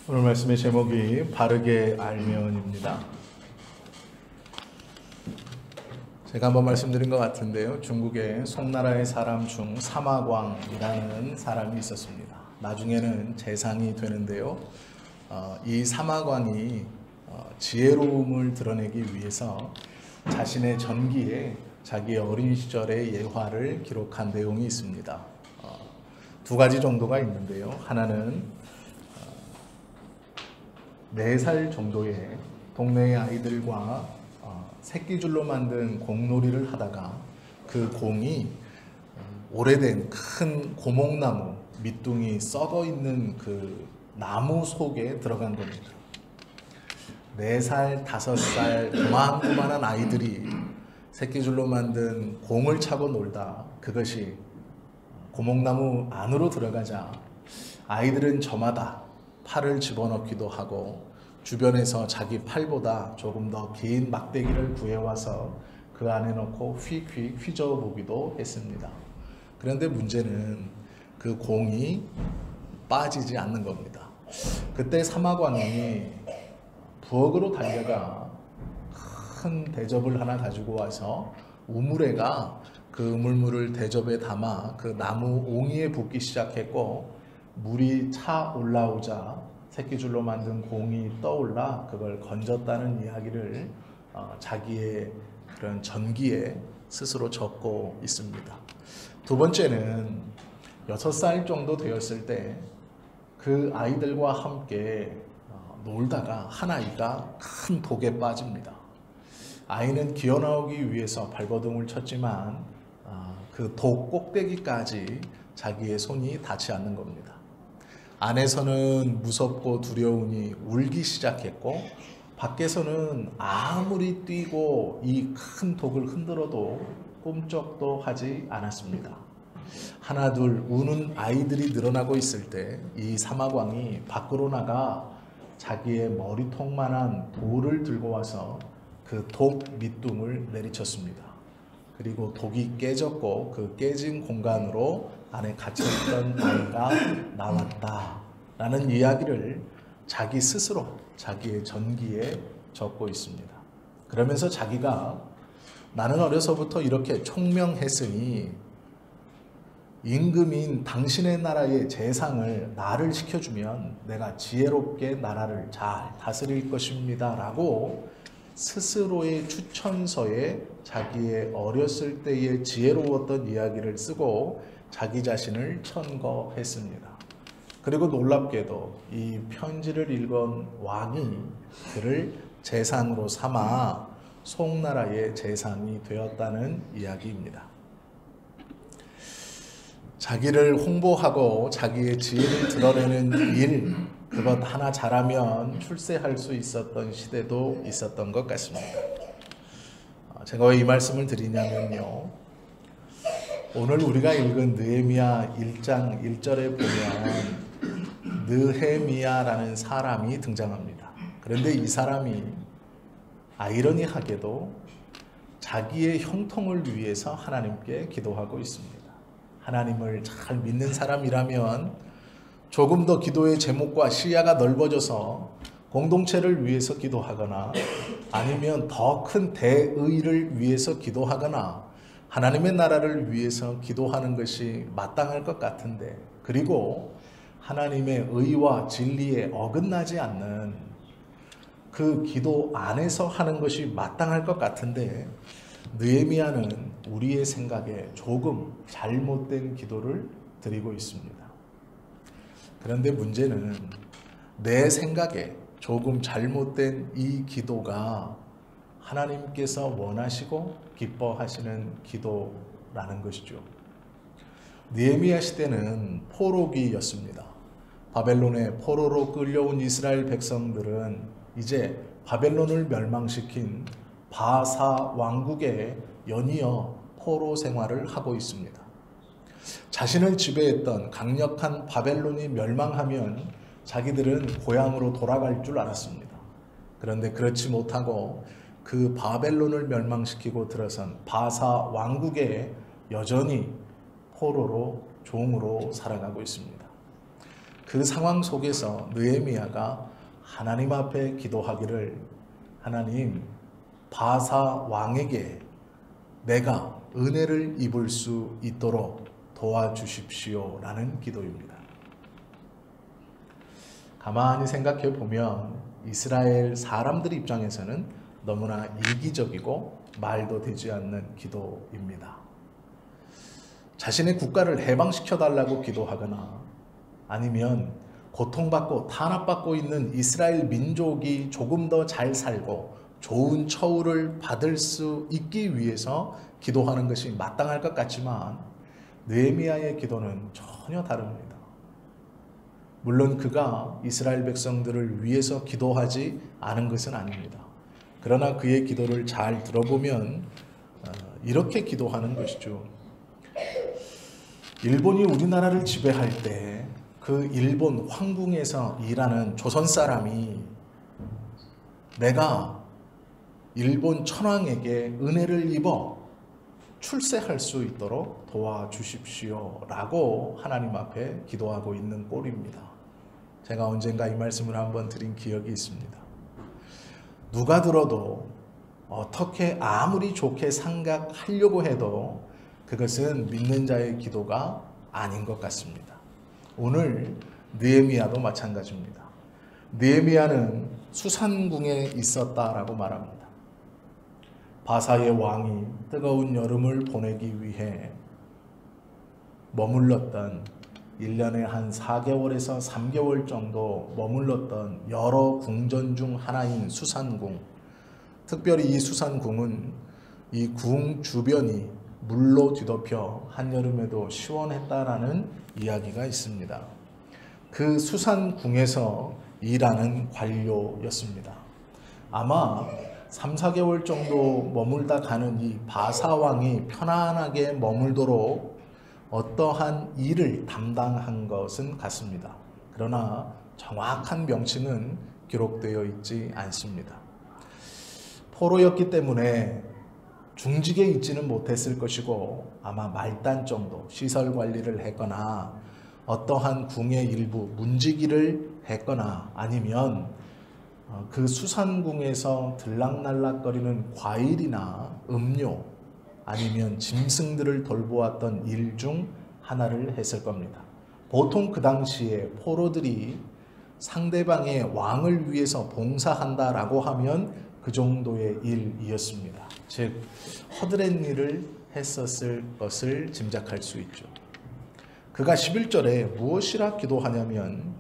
오늘 말씀의 제목이 바르게 알면입니다. 제가 한번 말씀드린 것 같은데요. 중국의 송나라의 사람 중 사마광이라는 사람이 있었습니다. 나중에는 재상이 되는데요. 이 사마광이 지혜로움을 드러내기 위해서 자신의 전기에 자기의 어린 시절의 예화를 기록한 내용이 있습니다. 두 가지 정도가 있는데요. 하나는 4살 정도의 동네의 아이들과 새끼줄로 만든 공놀이를 하다가 그 공이 오래된 큰 고목나무 밑둥이 썩어 있는 그 나무 속에 들어간 겁니다. 4살, 5살 그만한 아이들이 새끼줄로 만든 공을 차고 놀다 그것이 고목나무 안으로 들어가자 아이들은 저마다 팔을 집어넣기도 하고 주변에서 자기 팔보다 조금 더 긴 막대기를 구해와서 그 안에 넣고 휙휙 휘저어보기도 했습니다. 그런데 문제는 그 공이 빠지지 않는 겁니다. 그때 사마광이 부엌으로 달려가 큰 대접을 하나 가지고 와서 우물애가 그 우물물을 대접에 담아 그 나무 옹이에 붓기 시작했고 물이 차 올라오자 새끼줄로 만든 공이 떠올라 그걸 건졌다는 이야기를 자기의 그런 전기에 스스로 적고 있습니다. 두 번째는 6살 정도 되었을 때 그 아이들과 함께 놀다가 한 아이가 큰 독에 빠집니다. 아이는 기어나오기 위해서 발버둥을 쳤지만 그 독 꼭대기까지 자기의 손이 닿지 않는 겁니다. 안에서는 무섭고 두려우니 울기 시작했고 밖에서는 아무리 뛰고 이 큰 독을 흔들어도 꿈쩍도 하지 않았습니다. 하나 둘 우는 아이들이 늘어나고 있을 때 이 사마광이 밖으로 나가 자기의 머리통만한 돌을 들고 와서 그 독 밑둥을 내리쳤습니다. 그리고 독이 깨졌고 그 깨진 공간으로 안에 갇혀있던 아이가 나왔다 라는 이야기를 자기 스스로 자기의 전기에 적고 있습니다. 그러면서 자기가 나는 어려서부터 이렇게 총명했으니 임금인 당신의 나라의 재상을 나를 시켜주면 내가 지혜롭게 나라를 잘 다스릴 것입니다 라고 스스로의 추천서에 자기의 어렸을 때의 지혜로웠던 이야기를 쓰고 자기 자신을 천거했습니다. 그리고 놀랍게도 이 편지를 읽은 왕이 그를 재상으로 삼아 송나라의 재상이 되었다는 이야기입니다. 자기를 홍보하고 자기의 지혜를 드러내는 일, 그것 하나 잘하면 출세할 수 있었던 시대도 있었던 것 같습니다. 제가 왜 이 말씀을 드리냐면요. 오늘 우리가 읽은 느헤미야 1장 1절에 보면 느헤미야라는 사람이 등장합니다. 그런데 이 사람이 아이러니하게도 자기의 형통을 위해서 하나님께 기도하고 있습니다. 하나님을 잘 믿는 사람이라면 조금 더 기도의 제목과 시야가 넓어져서 공동체를 위해서 기도하거나 아니면 더 큰 대의를 위해서 기도하거나 하나님의 나라를 위해서 기도하는 것이 마땅할 것 같은데, 그리고 하나님의 의와 진리에 어긋나지 않는 그 기도 안에서 하는 것이 마땅할 것 같은데 느헤미야는 우리의 생각에 조금 잘못된 기도를 드리고 있습니다. 그런데 문제는 내 생각에 조금 잘못된 이 기도가 하나님께서 원하시고 기뻐하시는 기도라는 것이죠. 느헤미야 시대는 포로기였습니다. 바벨론의 포로로 끌려온 이스라엘 백성들은 이제 바벨론을 멸망시킨 바사 왕국에 연이어 포로 생활을 하고 있습니다. 자신을 지배했던 강력한 바벨론이 멸망하면 자기들은 고향으로 돌아갈 줄 알았습니다. 그런데 그렇지 못하고 그 바벨론을 멸망시키고 들어선 바사 왕국에 여전히 포로로 종으로 살아가고 있습니다. 그 상황 속에서 느헤미야가 하나님 앞에 기도하기를, 하나님, 바사 왕에게 내가 은혜를 입을 수 있도록 도와주십시오 라는 기도입니다. 가만히 생각해 보면 이스라엘 사람들 입장에서는 너무나 이기적이고 말도 되지 않는 기도입니다. 자신의 국가를 해방시켜 달라고 기도하거나 아니면 고통받고 탄압받고 있는 이스라엘 민족이 조금 더 잘 살고 좋은 처우를 받을 수 있기 위해서 기도하는 것이 마땅할 것 같지만 느헤미야의 기도는 전혀 다릅니다. 물론 그가 이스라엘 백성들을 위해서 기도하지 않은 것은 아닙니다. 그러나 그의 기도를 잘 들어보면 이렇게 기도하는 것이죠. 일본이 우리나라를 지배할 때 그 일본 황궁에서 일하는 조선 사람이 내가 일본 천황에게 은혜를 입어 출세할 수 있도록 도와주십시오 라고 하나님 앞에 기도하고 있는 꼴입니다. 제가 언젠가 이 말씀을 한번 드린 기억이 있습니다. 누가 들어도 어떻게 아무리 좋게 생각하려고 해도 그것은 믿는 자의 기도가 아닌 것 같습니다. 오늘 느헤미야도 마찬가지입니다. 느헤미야는 수산궁에 있었다라고 말합니다. 바사의 왕이 뜨거운 여름을 보내기 위해 머물렀던 1년에 한 4개월에서 3개월 정도 머물렀던 여러 궁전 중 하나인 수산궁. 특별히 이 수산궁은 이 궁 주변이 물로 뒤덮여 한여름에도 시원했다라는 이야기가 있습니다. 그 수산궁에서 일하는 관료였습니다. 아마 3, 4개월 정도 머물다 가는 이 바사왕이 편안하게 머물도록 어떠한 일을 담당한 것은 같습니다. 그러나 정확한 명칭은 기록되어 있지 않습니다. 포로였기 때문에 중직에 있지는 못했을 것이고 아마 말단 정도 시설 관리를 했거나 어떠한 궁의 일부 문지기를 했거나 아니면 그 수산궁에서 들락날락거리는 과일이나 음료 아니면 짐승들을 돌보았던 일 중 하나를 했을 겁니다. 보통 그 당시에 포로들이 상대방의 왕을 위해서 봉사한다라고 하면 그 정도의 일이었습니다. 즉 허드렛 일을 했었을 것을 짐작할 수 있죠. 그가 11절에 무엇이라 기도하냐면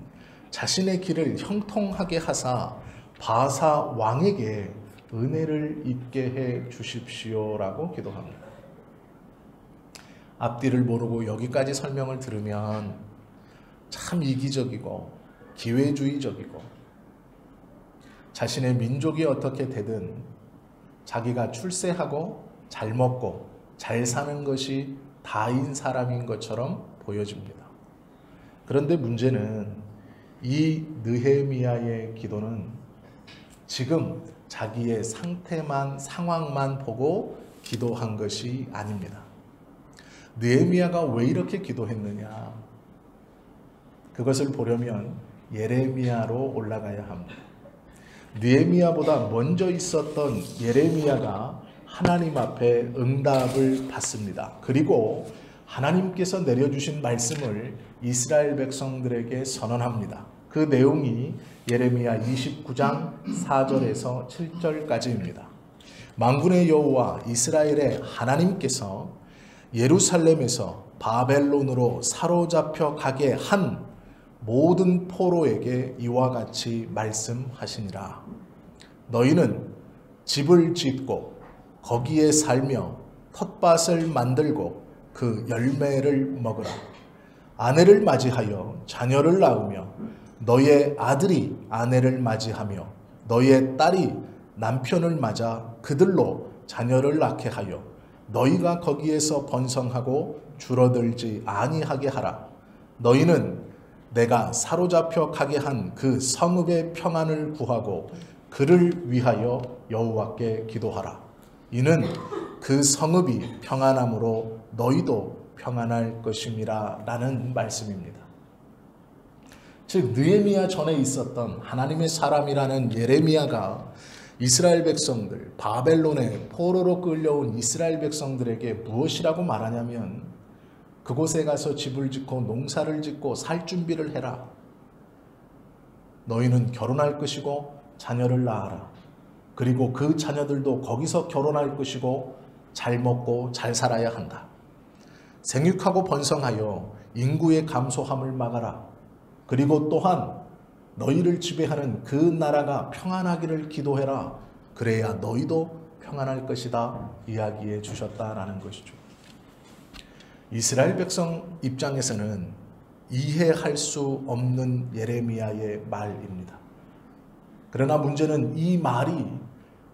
자신의 길을 형통하게 하사 바사 왕에게 은혜를 입게 해 주십시오라고 기도합니다. 앞뒤를 모르고 여기까지 설명을 들으면 참 이기적이고 기회주의적이고 자신의 민족이 어떻게 되든 자기가 출세하고 잘 먹고 잘 사는 것이 다인 사람인 것처럼 보여집니다. 그런데 문제는 이 느헤미야의 기도는 지금 자기의 상황만 보고 기도한 것이 아닙니다. 느헤미야가 왜 이렇게 기도했느냐? 그것을 보려면 예레미야로 올라가야 합니다. 느헤미야보다 먼저 있었던 예레미야가 하나님 앞에 응답을 받습니다. 그리고 하나님께서 내려주신 말씀을 이스라엘 백성들에게 선언합니다. 그 내용이 예레미야 29장 4절에서 7절까지입니다. 만군의 여호와 이스라엘의 하나님께서 예루살렘에서 바벨론으로 사로잡혀 가게 한 모든 포로에게 이와 같이 말씀하시니라. 너희는 집을 짓고 거기에 살며 텃밭을 만들고 그 열매를 먹으라. 아내를 맞이하여 자녀를 낳으며 너의 아들이 아내를 맞이하며 너의 딸이 남편을 맞아 그들로 자녀를 낳게 하여 너희가 거기에서 번성하고 줄어들지 아니하게 하라. 너희는 내가 사로잡혀 가게 한 그 성읍의 평안을 구하고 그를 위하여 여호와께 기도하라. 이는 그 성읍이 평안함으로 너희도 평안할 것임이라 라는 말씀입니다. 즉 느헤미야 전에 있었던 하나님의 사람이라는 예레미야가 이스라엘 백성들, 바벨론의 포로로 끌려온 이스라엘 백성들에게 무엇이라고 말하냐면 그곳에 가서 집을 짓고 농사를 짓고 살 준비를 해라. 너희는 결혼할 것이고 자녀를 낳아라. 그리고 그 자녀들도 거기서 결혼할 것이고 잘 먹고 잘 살아야 한다. 생육하고 번성하여 인구의 감소함을 막아라. 그리고 또한 너희를 지배하는 그 나라가 평안하기를 기도해라. 그래야 너희도 평안할 것이다. 이야기해 주셨다라는 것이죠. 이스라엘 백성 입장에서는 이해할 수 없는 예레미야의 말입니다. 그러나 문제는 이 말이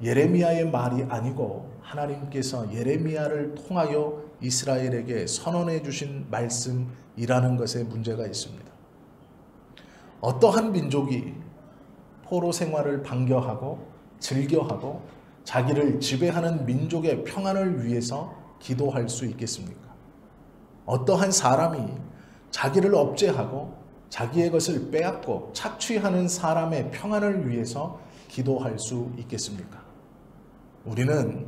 예레미야의 말이 아니고 하나님께서 예레미야를 통하여 이스라엘에게 선언해 주신 말씀이라는 것에 문제가 있습니다. 어떠한 민족이 포로 생활을 반겨하고 즐겨하고 자기를 지배하는 민족의 평안을 위해서 기도할 수 있겠습니까? 어떠한 사람이 자기를 억제하고 자기의 것을 빼앗고 착취하는 사람의 평안을 위해서 기도할 수 있겠습니까? 우리는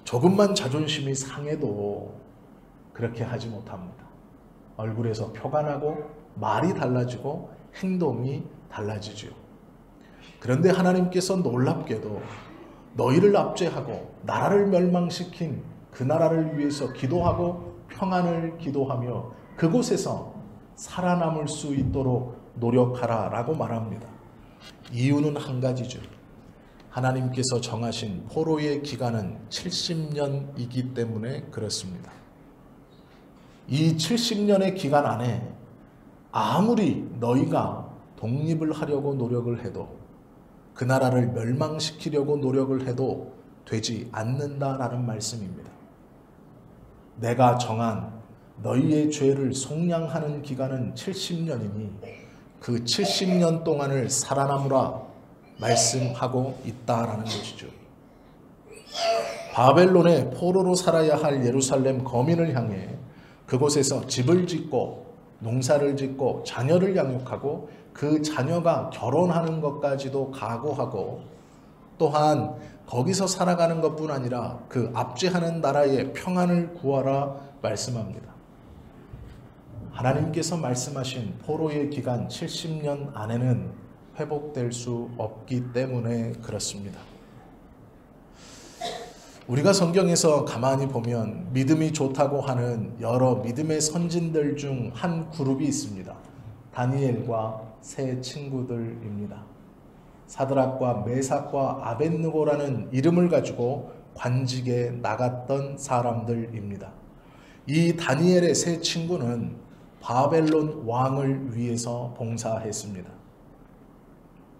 조금만 자존심이 상해도 그렇게 하지 못합니다. 얼굴에서 표가 나고 말이 달라지고 행동이 달라지죠. 그런데 하나님께서 놀랍게도 너희를 압제하고 나라를 멸망시킨 그 나라를 위해서 기도하고 평안을 기도하며 그곳에서 살아남을 수 있도록 노력하라 라고 말합니다. 이유는 한 가지죠. 하나님께서 정하신 포로의 기간은 70년이기 때문에 그렇습니다. 이 70년의 기간 안에 아무리 너희가 독립을 하려고 노력을 해도 그 나라를 멸망시키려고 노력을 해도 되지 않는다라는 말씀입니다. 내가 정한 너희의 죄를 속량하는 기간은 70년이니 그 70년 동안을 살아남으라 말씀하고 있다라는 것이죠. 바벨론의 포로로 살아야 할 예루살렘 거민을 향해 그곳에서 집을 짓고 농사를 짓고 자녀를 양육하고 그 자녀가 결혼하는 것까지도 각오하고 또한 거기서 살아가는 것뿐 아니라 그 압제하는 나라의 평안을 구하라 말씀합니다. 하나님께서 말씀하신 포로의 기간 70년 안에는 회복될 수 없기 때문에 그렇습니다. 우리가 성경에서 가만히 보면 믿음이 좋다고 하는 여러 믿음의 선진들 중 한 그룹이 있습니다. 다니엘과 세 친구들입니다. 사드락과 메삭과 아벳느고라는 이름을 가지고 관직에 나갔던 사람들입니다. 이 다니엘의 세 친구는 바벨론 왕을 위해서 봉사했습니다.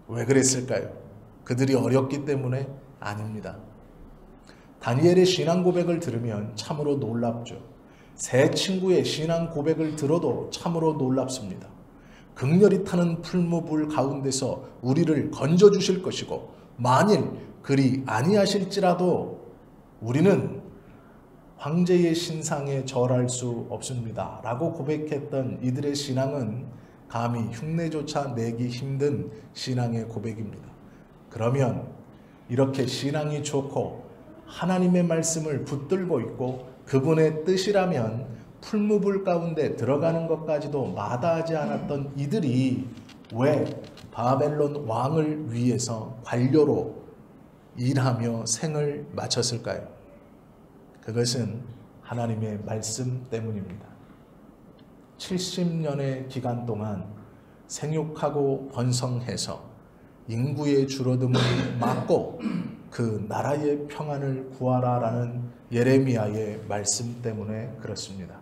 왜 그랬을까요? 그들이 어렸기 때문에 아닙니다. 다니엘의 신앙 고백을 들으면 참으로 놀랍죠. 세 친구의 신앙 고백을 들어도 참으로 놀랍습니다. 극렬히 타는 풀무불 가운데서 우리를 건져주실 것이고 만일 그리 아니하실지라도 우리는 황제의 신상에 절할 수 없습니다 라고 고백했던 이들의 신앙은 감히 흉내조차 내기 힘든 신앙의 고백입니다. 그러면 이렇게 신앙이 좋고 하나님의 말씀을 붙들고 있고 그분의 뜻이라면 풀무불 가운데 들어가는 것까지도 마다하지 않았던 이들이 왜 바벨론 왕을 위해서 관료로 일하며 생을 마쳤을까요? 그것은 하나님의 말씀 때문입니다. 70년의 기간 동안 생육하고 번성해서 인구의 줄어듦을 막고 그 나라의 평안을 구하라라는 예레미야의 말씀 때문에 그렇습니다.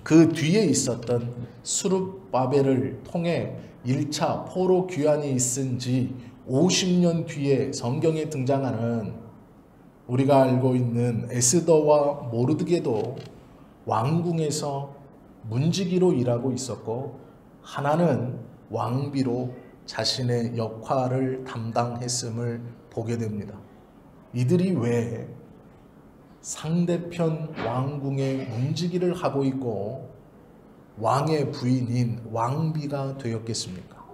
그 뒤에 있었던 스룹바벨을 통해 1차 포로 귀환이 있은 지 50년 뒤에 성경에 등장하는 우리가 알고 있는 에스더와 모르드게도 왕궁에서 문지기로 일하고 있었고 하나는 왕비로 자신의 역할을 담당했음을 보게 됩니다. 이들이 왜 상대편 왕궁의 문지기를 하고 있고 왕의 부인인 왕비가 되었겠습니까?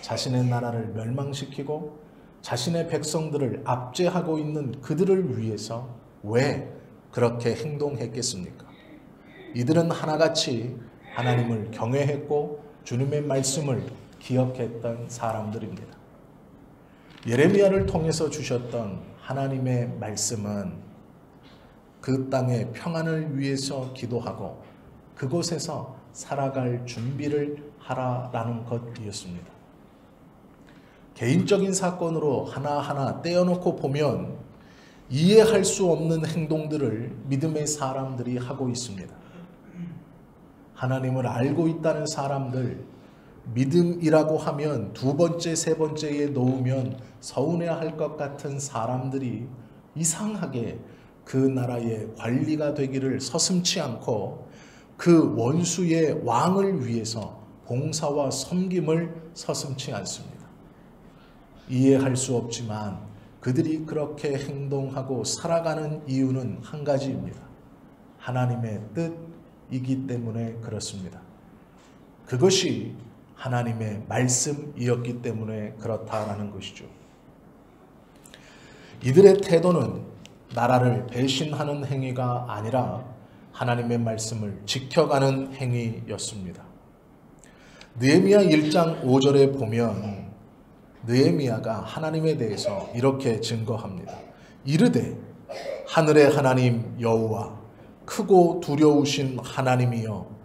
자신의 나라를 멸망시키고 자신의 백성들을 압제하고 있는 그들을 위해서 왜 그렇게 행동했겠습니까? 이들은 하나같이 하나님을 경외했고 주님의 말씀을 기억했던 사람들입니다. 예레미야를 통해서 주셨던 하나님의 말씀은 그 땅의 평안을 위해서 기도하고 그곳에서 살아갈 준비를 하라라는 것이었습니다. 개인적인 사건으로 하나하나 떼어놓고 보면 이해할 수 없는 행동들을 믿음의 사람들이 하고 있습니다. 하나님을 알고 있다는 사람들, 믿음이라고 하면 두 번째, 세 번째에 놓으면 서운해할 것 같은 사람들이 이상하게 그 나라의 관리가 되기를 서슴지 않고 그 원수의 왕을 위해서 봉사와 섬김을 서슴지 않습니다. 이해할 수 없지만 그들이 그렇게 행동하고 살아가는 이유는 한 가지입니다. 하나님의 뜻이기 때문에 그렇습니다. 그것이 하나님의 말씀이었기 때문에 그렇다라는 것이죠. 이들의 태도는 나라를 배신하는 행위가 아니라 하나님의 말씀을 지켜가는 행위였습니다. 느헤미야 1장 5절에 보면 느헤미야가 하나님에 대해서 이렇게 증거합니다. 이르되 하늘의 하나님 여호와 크고 두려우신 하나님이여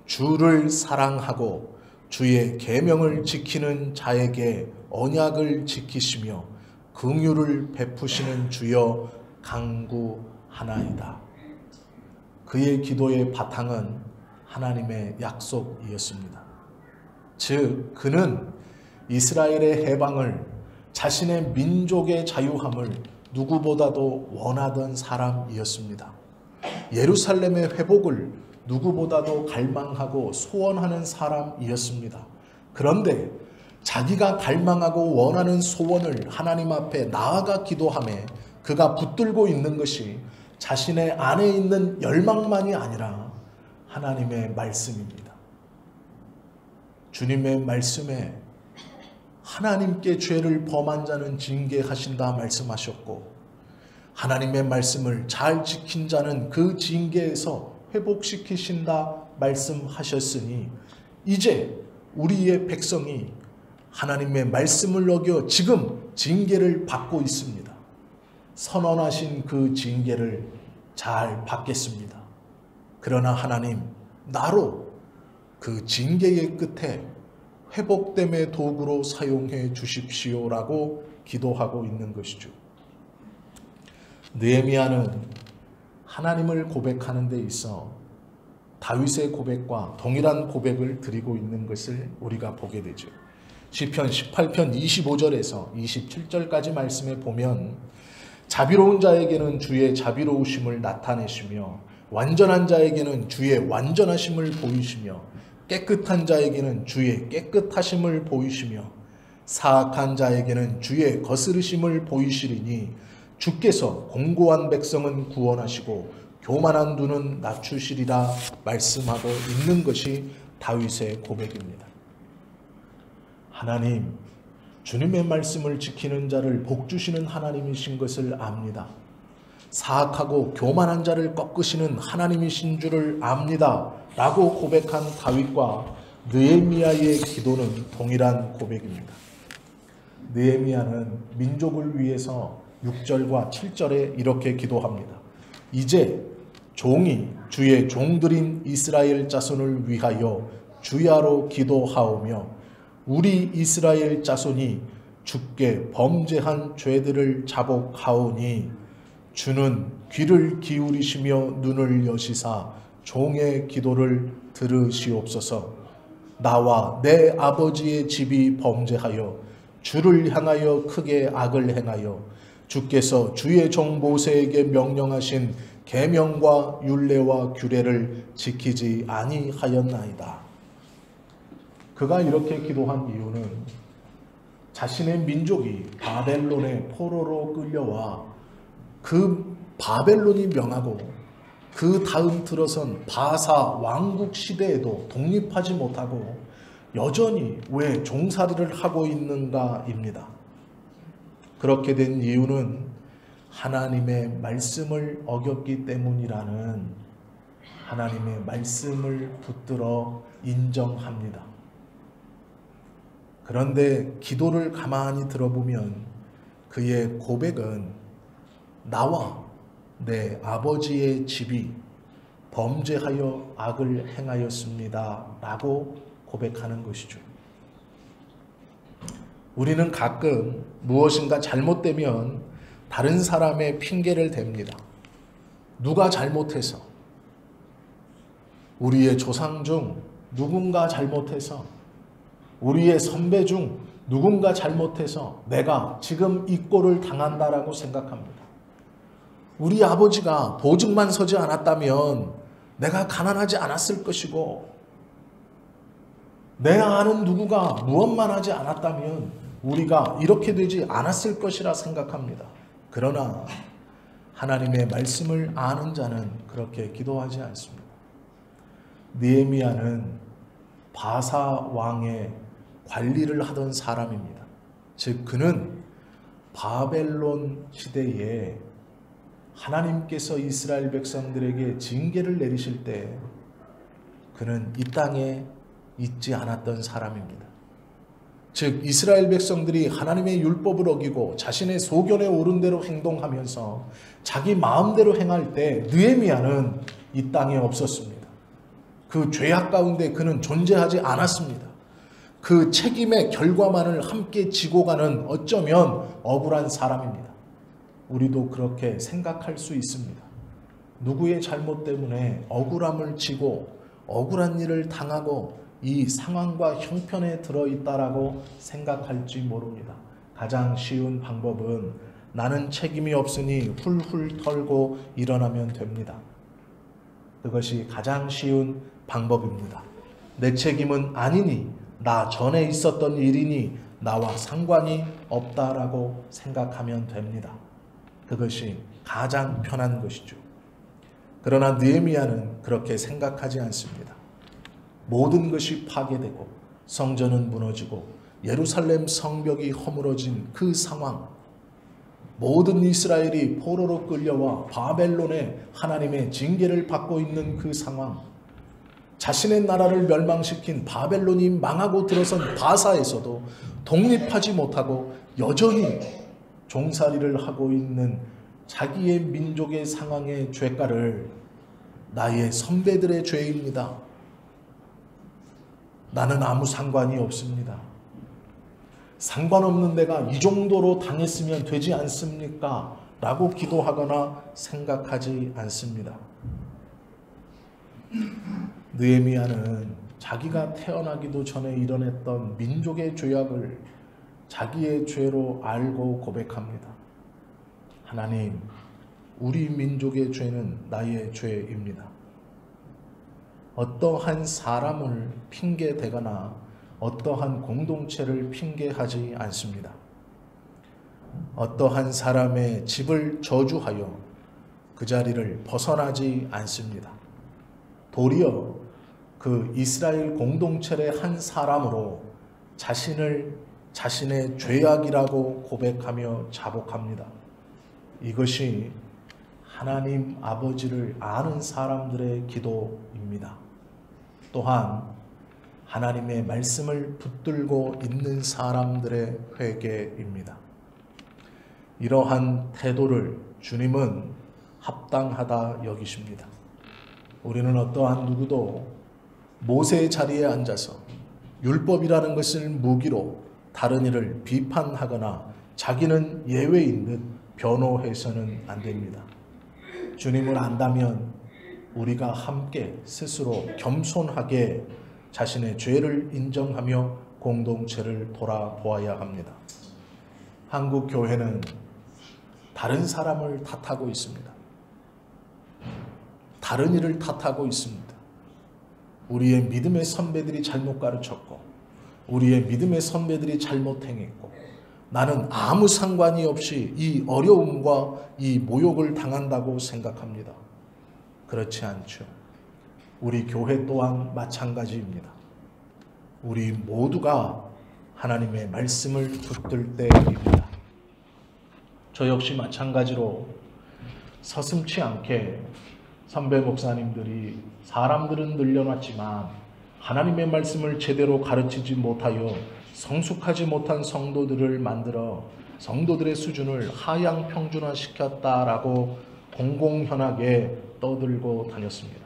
주를 사랑하고 주의 계명을 지키는 자에게 언약을 지키시며 긍휼을 베푸시는 주여 간구하나이다. 그의 기도의 바탕은 하나님의 약속이었습니다. 즉 그는 이스라엘의 해방을, 자신의 민족의 자유함을 누구보다도 원하던 사람이었습니다. 예루살렘의 회복을 누구보다도 갈망하고 소원하는 사람이었습니다. 그런데 자기가 갈망하고 원하는 소원을 하나님 앞에 나아가 기도하며 그가 붙들고 있는 것이 자신의 안에 있는 열망만이 아니라 하나님의 말씀입니다. 주님의 말씀에 하나님께 죄를 범한 자는 징계하신다 말씀하셨고 하나님의 말씀을 잘 지킨 자는 그 징계에서 회복시키신다 말씀하셨으니 이제 우리의 백성이 하나님의 말씀을 어겨 지금 징계를 받고 있습니다. 선언하신 그 징계를 잘 받겠습니다. 그러나 하나님, 나로 그 징계의 끝에 회복됨의 도구로 사용해 주십시오라고 기도하고 있는 것이죠. 느헤미야는 하나님을 고백하는 데 있어 다윗의 고백과 동일한 고백을 드리고 있는 것을 우리가 보게 되죠. 시편 18편 25절에서 27절까지 말씀에 보면 자비로운 자에게는 주의 자비로우심을 나타내시며 완전한 자에게는 주의 완전하심을 보이시며 깨끗한 자에게는 주의 깨끗하심을 보이시며 사악한 자에게는 주의 거스르심을 보이시리니 주께서 공고한 백성은 구원하시고 교만한 눈은 낮추시리라 말씀하고 있는 것이 다윗의 고백입니다. 하나님, 주님의 말씀을 지키는 자를 복주시는 하나님이신 것을 압니다. 사악하고 교만한 자를 꺾으시는 하나님이신 줄을 압니다. 라고 고백한 다윗과 느헤미야의 기도는 동일한 고백입니다. 느헤미야는 민족을 위해서 6절과 7절에 이렇게 기도합니다. 이제 종이 주의 종들인 이스라엘 자손을 위하여 주야로 기도하오며 우리 이스라엘 자손이 주께 범죄한 죄들을 자복하오니 주는 귀를 기울이시며 눈을 여시사 종의 기도를 들으시옵소서. 나와 내 아버지의 집이 범죄하여 주를 향하여 크게 악을 행하여 주께서 주의 종 모세에게 명령하신 계명과 율례와 규례를 지키지 아니하였나이다. 그가 이렇게 기도한 이유는 자신의 민족이 바벨론의 포로로 끌려와 그 바벨론이 명하고 그 다음 들어선 바사 왕국 시대에도 독립하지 못하고 여전히 왜 종살이를 하고 있는가입니다. 그렇게 된 이유는 하나님의 말씀을 어겼기 때문이라는 하나님의 말씀을 붙들어 인정합니다. 그런데 기도를 가만히 들어보면 그의 고백은 나와 내 아버지의 집이 범죄하여 악을 행하였습니다 라고 고백하는 것이죠. 우리는 가끔 무엇인가 잘못되면 다른 사람의 핑계를 댑니다. 누가 잘못해서, 우리의 조상 중 누군가 잘못해서, 우리의 선배 중 누군가 잘못해서 내가 지금 이 꼴을 당한다라고 생각합니다. 우리 아버지가 보증만 서지 않았다면 내가 가난하지 않았을 것이고, 내 아는 누구가 무엇만 하지 않았다면 우리가 이렇게 되지 않았을 것이라 생각합니다. 그러나 하나님의 말씀을 아는 자는 그렇게 기도하지 않습니다. 느헤미야는 바사 왕의 관리를 하던 사람입니다. 즉 그는 바벨론 시대에 하나님께서 이스라엘 백성들에게 징계를 내리실 때 그는 이 땅에 있지 않았던 사람입니다. 즉 이스라엘 백성들이 하나님의 율법을 어기고 자신의 소견에 오른 대로 행동하면서 자기 마음대로 행할 때 느헤미야는 이 땅에 없었습니다. 그 죄악 가운데 그는 존재하지 않았습니다. 그 책임의 결과만을 함께 지고 가는 어쩌면 억울한 사람입니다. 우리도 그렇게 생각할 수 있습니다. 누구의 잘못 때문에 억울함을 지고 억울한 일을 당하고 이 상황과 형편에 들어있다라고 생각할지 모릅니다. 가장 쉬운 방법은 나는 책임이 없으니 훌훌 털고 일어나면 됩니다. 그것이 가장 쉬운 방법입니다. 내 책임은 아니니 나 전에 있었던 일이니 나와 상관이 없다라고 생각하면 됩니다. 그것이 가장 편한 것이죠. 그러나 느헤미야는 그렇게 생각하지 않습니다. 모든 것이 파괴되고 성전은 무너지고 예루살렘 성벽이 허물어진 그 상황, 모든 이스라엘이 포로로 끌려와 바벨론의 하나님의 징계를 받고 있는 그 상황, 자신의 나라를 멸망시킨 바벨론이 망하고 들어선 바사에서도 독립하지 못하고 여전히 종살이를 하고 있는 자기의 민족의 상황의 죄가를 나의 선배들의 죄입니다. 나는 아무 상관이 없습니다. 상관없는 내가 이 정도로 당했으면 되지 않습니까? 라고 기도하거나 생각하지 않습니다. 느헤미야는 자기가 태어나기도 전에 일어났던 민족의 죄악을 자기의 죄로 알고 고백합니다. 하나님, 우리 민족의 죄는 나의 죄입니다. 어떠한 사람을 핑계대거나 어떠한 공동체를 핑계하지 않습니다. 어떠한 사람의 집을 저주하여 그 자리를 벗어나지 않습니다. 도리어 그 이스라엘 공동체의 한 사람으로 자신을 자신의 죄악이라고 고백하며 자복합니다. 이것이 하나님 아버지를 아는 사람들의 기도입니다. 또한 하나님의 말씀을 붙들고 있는 사람들의 회개입니다. 이러한 태도를 주님은 합당하다 여기십니다. 우리는 어떠한 누구도 모세의 자리에 앉아서 율법이라는 것을 무기로 다른 이를 비판하거나 자기는 예외인 듯 변호해서는 안 됩니다. 주님을 안다면 우리가 함께 스스로 겸손하게 자신의 죄를 인정하며 공동체를 돌아보아야 합니다. 한국 교회는 다른 사람을 탓하고 있습니다. 다른 일을 탓하고 있습니다. 우리의 믿음의 선배들이 잘못 가르쳤고 우리의 믿음의 선배들이 잘못 행했고 나는 아무 상관이 없이 이 어려움과 이 모욕을 당한다고 생각합니다. 그렇지 않죠. 우리 교회 또한 마찬가지입니다. 우리 모두가 하나님의 말씀을 붙들 때입니다. 저 역시 마찬가지로 서슴지 않게 선배 목사님들이 사람들은 늘려놨지만 하나님의 말씀을 제대로 가르치지 못하여 성숙하지 못한 성도들을 만들어 성도들의 수준을 하향 평준화시켰다라고 공공연하게 떠들고 다녔습니다.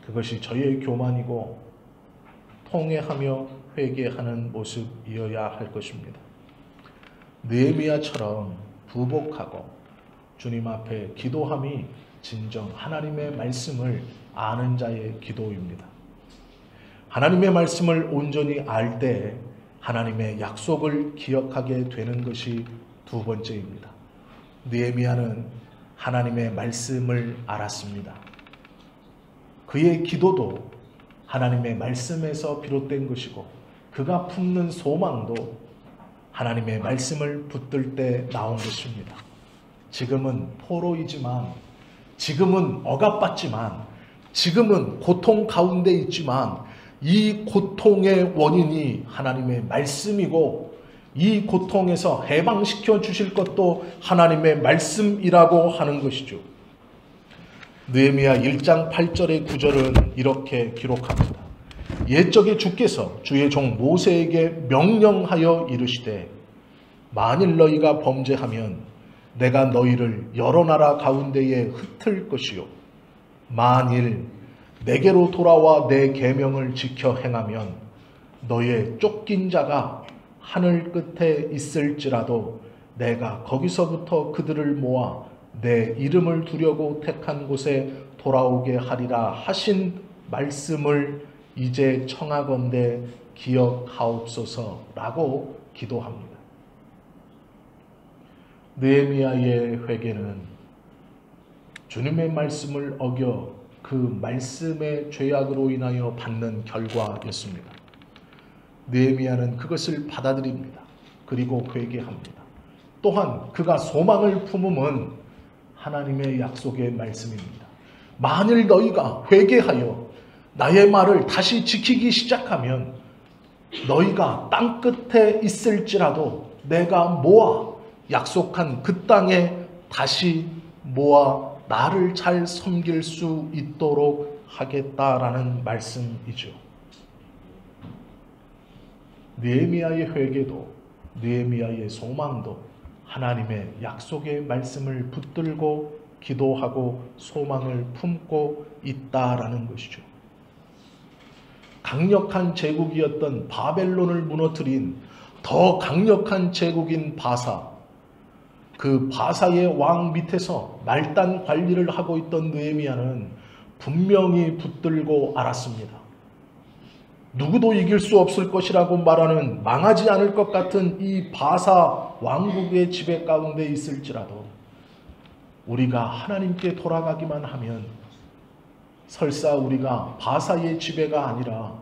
그것이 저희의 교만이고 통회하며 회개하는 모습이어야 할 것입니다. 느헤미야처럼 부복하고 주님 앞에 기도함이 진정 하나님의 말씀을 아는 자의 기도입니다. 하나님의 말씀을 온전히 알 때 하나님의 약속을 기억하게 되는 것이 두 번째입니다. 느헤미야는 하나님의 말씀을 알았습니다. 그의 기도도 하나님의 말씀에서 비롯된 것이고 그가 품는 소망도 하나님의 말씀을 붙들 때 나온 것입니다. 지금은 포로이지만, 지금은 억압받지만, 지금은 고통 가운데 있지만 이 고통의 원인이 하나님의 말씀이고 이 고통에서 해방시켜 주실 것도 하나님의 말씀이라고 하는 것이죠. 느헤미야 1장 8절의 9절은 이렇게 기록합니다. 옛적에 주께서 주의 종 모세에게 명령하여 이르시되 만일 너희가 범죄하면 내가 너희를 여러 나라 가운데에 흩을 것이요 만일 내게로 돌아와 내 계명을 지켜 행하면 너의 쫓긴 자가 하늘 끝에 있을지라도 내가 거기서부터 그들을 모아 내 이름을 두려고 택한 곳에 돌아오게 하리라 하신 말씀을 이제 청하건대 기억하옵소서라고 기도합니다. 느헤미야의 회개는 주님의 말씀을 어겨 그 말씀의 죄악으로 인하여 받는 결과였습니다. 느헤미야는 그것을 받아들입니다. 그리고 회개합니다. 또한 그가 소망을 품음은 하나님의 약속의 말씀입니다. 만일 너희가 회개하여 나의 말을 다시 지키기 시작하면 너희가 땅 끝에 있을지라도 내가 모아 약속한 그 땅에 다시 모아 나를 잘 섬길 수 있도록 하겠다라는 말씀이죠. 느헤미야의 회개도 느헤미야의 소망도 하나님의 약속의 말씀을 붙들고 기도하고 소망을 품고 있다라는 것이죠. 강력한 제국이었던 바벨론을 무너뜨린 더 강력한 제국인 바사, 그 바사의 왕 밑에서 말단 관리를 하고 있던 느헤미야는 분명히 붙들고 알았습니다. 누구도 이길 수 없을 것이라고 말하는 망하지 않을 것 같은 이 바사 왕국의 지배 가운데 있을지라도 우리가 하나님께 돌아가기만 하면 설사 우리가 바사의 지배가 아니라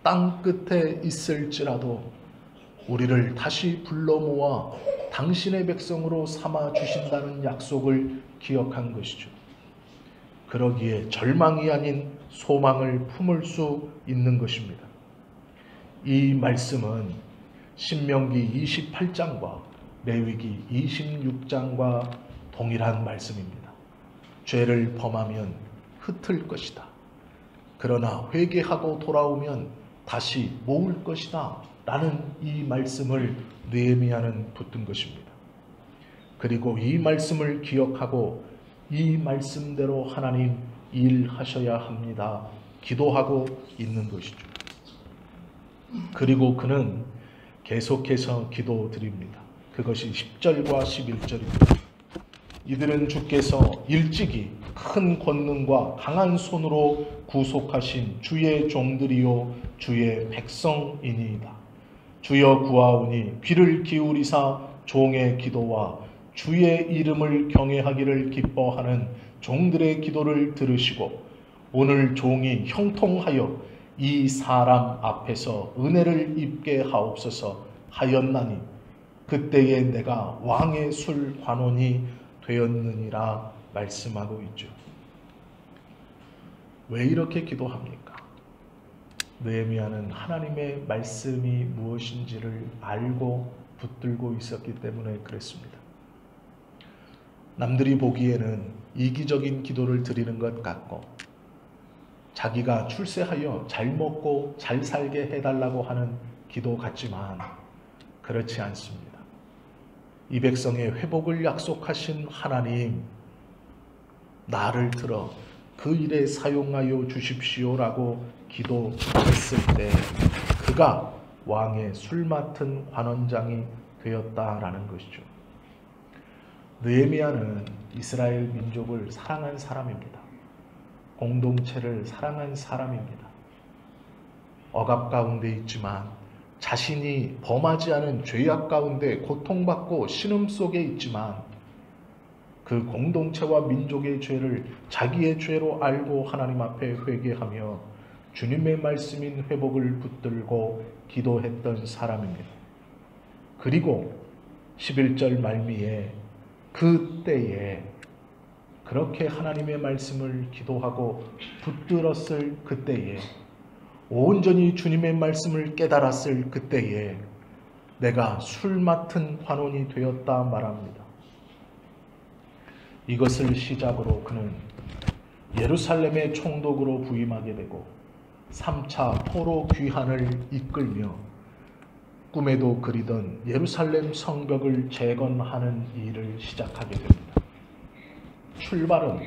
땅 끝에 있을지라도 우리를 다시 불러 모아 당신의 백성으로 삼아 주신다는 약속을 기억한 것이죠. 그러기에 절망이 아닌 소망을 품을 수 있는 것입니다. 이 말씀은 신명기 28장과 레위기 26장과 동일한 말씀입니다. 죄를 범하면 흩을 것이다. 그러나 회개하고 돌아오면 다시 모을 것이다. 라는 이 말씀을 느헤미야는 붙든 것입니다. 그리고 이 말씀을 기억하고 이 말씀대로 하나님 일하셔야 합니다. 기도하고 있는 것이죠. 그리고 그는 계속해서 기도드립니다. 그것이 10절과 11절입니다. 이들은 주께서 일찍이 큰 권능과 강한 손으로 구속하신 주의 종들이요 주의 백성이니이다. 주여 구하오니 귀를 기울이사 종의 기도와 주의 이름을 경외하기를 기뻐하는 종들의 기도를 들으시고 오늘 종이 형통하여 이 사람 앞에서 은혜를 입게 하옵소서 하였나니 그때에 내가 왕의 술 관원이 되었느니라 말씀하고 있죠. 왜 이렇게 기도합니까? 느헤미야는 하나님의 말씀이 무엇인지를 알고 붙들고 있었기 때문에 그랬습니다. 남들이 보기에는 이기적인 기도를 드리는 것 같고 자기가 출세하여 잘 먹고 잘 살게 해달라고 하는 기도 같지만 그렇지 않습니다. 이 백성의 회복을 약속하신 하나님, 나를 들어 그 일에 사용하여 주십시오라고 기도했을 때 그가 왕의 술 맡은 관원장이 되었다라는 것이죠. 느헤미야는 이스라엘 민족을 사랑한 사람입니다. 공동체를 사랑한 사람입니다. 억압 가운데 있지만 자신이 범하지 않은 죄악 가운데 고통받고 신음 속에 있지만 그 공동체와 민족의 죄를 자기의 죄로 알고 하나님 앞에 회개하며 주님의 말씀인 회복을 붙들고 기도했던 사람입니다. 그리고 11절 말미에 그때에 그렇게 하나님의 말씀을 기도하고 붙들었을 그때에 온전히 주님의 말씀을 깨달았을 그때에 내가 술 맡은 관원이 되었다 말합니다. 이것을 시작으로 그는 예루살렘의 총독으로 부임하게 되고 3차 포로 귀환을 이끌며 꿈에도 그리던 예루살렘 성벽을 재건하는 일을 시작하게 됩니다. 출발은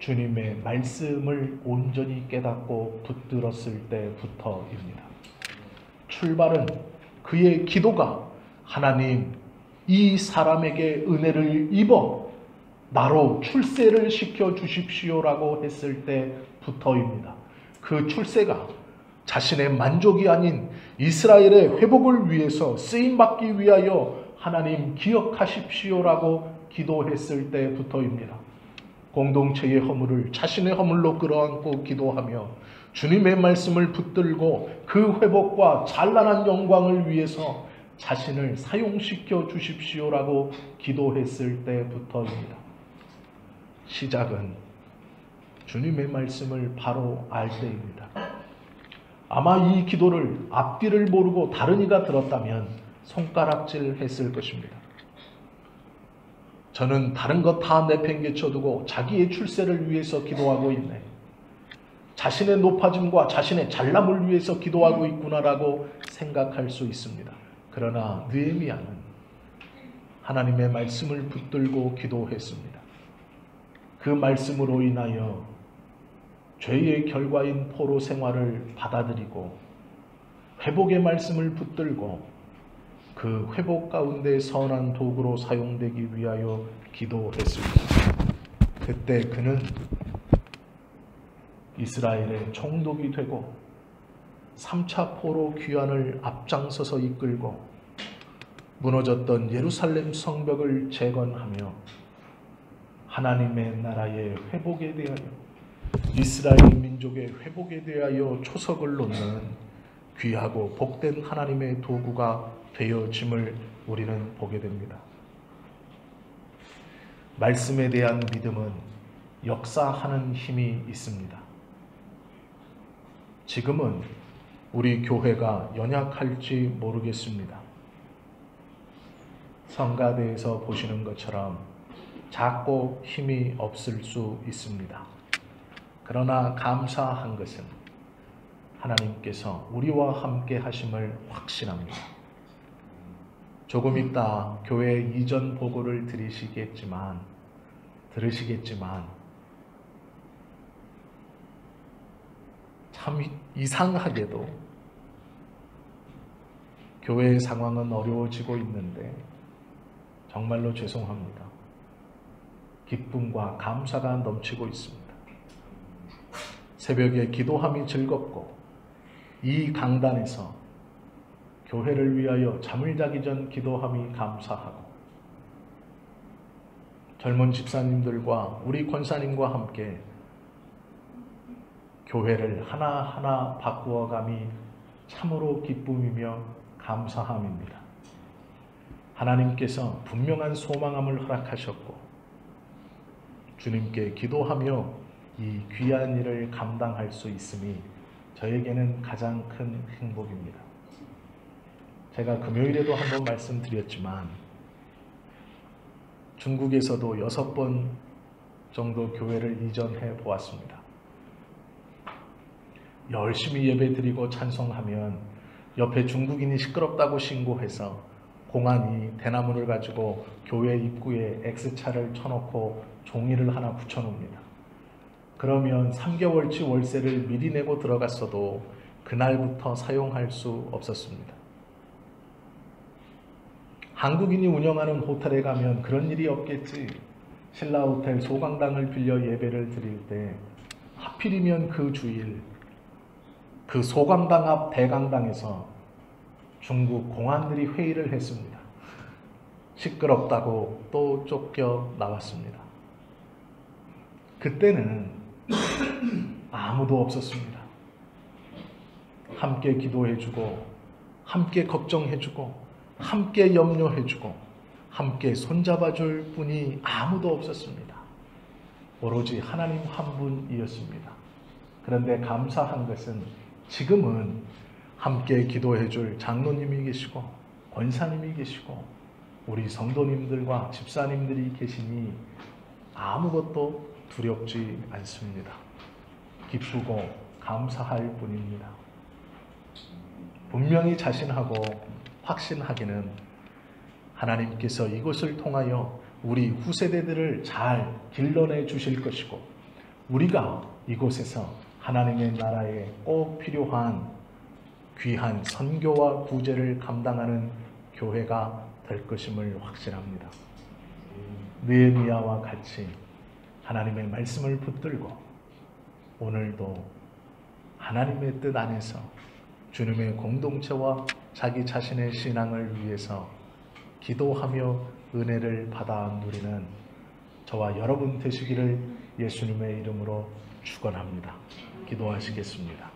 주님의 말씀을 온전히 깨닫고 붙들었을 때부터입니다. 출발은 그의 기도가 하나님, 이 사람에게 은혜를 입어 나로 출세를 시켜 주십시오라고 했을 때부터입니다. 그 출세가 자신의 만족이 아닌 이스라엘의 회복을 위해서 쓰임받기 위하여 하나님 기억하십시오라고 기도했을 때부터입니다. 공동체의 허물을 자신의 허물로 끌어안고 기도하며 주님의 말씀을 붙들고 그 회복과 찬란한 영광을 위해서 자신을 사용시켜 주십시오라고 기도했을 때부터입니다. 시작은 주님의 말씀을 바로 알 때입니다. 아마 이 기도를 앞뒤를 모르고 다른 이가 들었다면 손가락질 했을 것입니다. 저는 다른 것 다 내팽개쳐두고 자기의 출세를 위해서 기도하고 있네. 자신의 높아짐과 자신의 잘남을 위해서 기도하고 있구나라고 생각할 수 있습니다. 그러나 느헤미야는 하나님의 말씀을 붙들고 기도했습니다. 그 말씀으로 인하여 죄의 결과인 포로 생활을 받아들이고 회복의 말씀을 붙들고 그 회복 가운데 선한 도구로 사용되기 위하여 기도했습니다. 그때 그는 이스라엘의 총독이 되고 3차 포로 귀환을 앞장서서 이끌고 무너졌던 예루살렘 성벽을 재건하며 하나님의 나라의 회복에 대하여 이스라엘 민족의 회복에 대하여 초석을 놓는 귀하고 복된 하나님의 도구가 되어짐을 우리는 보게 됩니다. 말씀에 대한 믿음은 역사하는 힘이 있습니다. 지금은 우리 교회가 연약할지 모르겠습니다. 성가대에서 보시는 것처럼 작고 힘이 없을 수 있습니다. 그러나 감사한 것은 하나님께서 우리와 함께 하심을 확신합니다. 조금 있다 교회 이전 보고를 들으시겠지만 참 이상하게도 교회의 상황은 어려워지고 있는데 정말로 죄송합니다. 기쁨과 감사가 넘치고 있습니다. 새벽에 기도함이 즐겁고 이 강단에서 교회를 위하여 잠을 자기 전 기도함이 감사하고 젊은 집사님들과 우리 권사님과 함께 교회를 하나하나 바꾸어감이 참으로 기쁨이며 감사함입니다. 하나님께서 분명한 소망함을 허락하셨고 주님께 기도하며 이 귀한 일을 감당할 수 있음이 저에게는 가장 큰 행복입니다. 제가 금요일에도 한번 말씀드렸지만 중국에서도 6번 정도 교회를 이전해 보았습니다. 열심히 예배드리고 찬송하면 옆에 중국인이 시끄럽다고 신고해서 공안이 대나무를 가지고 교회 입구에 X차를 쳐놓고 종이를 하나 붙여놓습니다. 그러면 3개월치 월세를 미리 내고 들어갔어도 그날부터 사용할 수 없었습니다. 한국인이 운영하는 호텔에 가면 그런 일이 없겠지. 신라호텔 소강당을 빌려 예배를 드릴 때 하필이면 그 주일 그 소강당 앞 대강당에서 중국 공안들이 회의를 했습니다. 시끄럽다고 또 쫓겨 나왔습니다. 그때는 아무도 없었습니다. 함께 기도해주고 함께 걱정해주고 함께 염려해주고 함께 손잡아줄 분이 아무도 없었습니다. 오로지 하나님 한 분이었습니다. 그런데 감사한 것은 지금은 함께 기도해줄 장로님이 계시고 권사님이 계시고 우리 성도님들과 집사님들이 계시니 아무것도 두렵지 않습니다. 기쁘고 감사할 뿐입니다. 분명히 자신하고 확신하기는 하나님께서 이것을 통하여 우리 후세대들을 잘 길러내 주실 것이고 우리가 이곳에서 하나님의 나라에 꼭 필요한 귀한 선교와 구제를 감당하는 교회가 될 것임을 확신합니다. 느헤미야와 같이 하나님의 말씀을 붙들고 오늘도 하나님의 뜻 안에서 주님의 공동체와 자기 자신의 신앙을 위해서 기도하며 은혜를 받아 누리는 저와 여러분 되시기를 예수님의 이름으로 축원합니다. 기도하시겠습니다.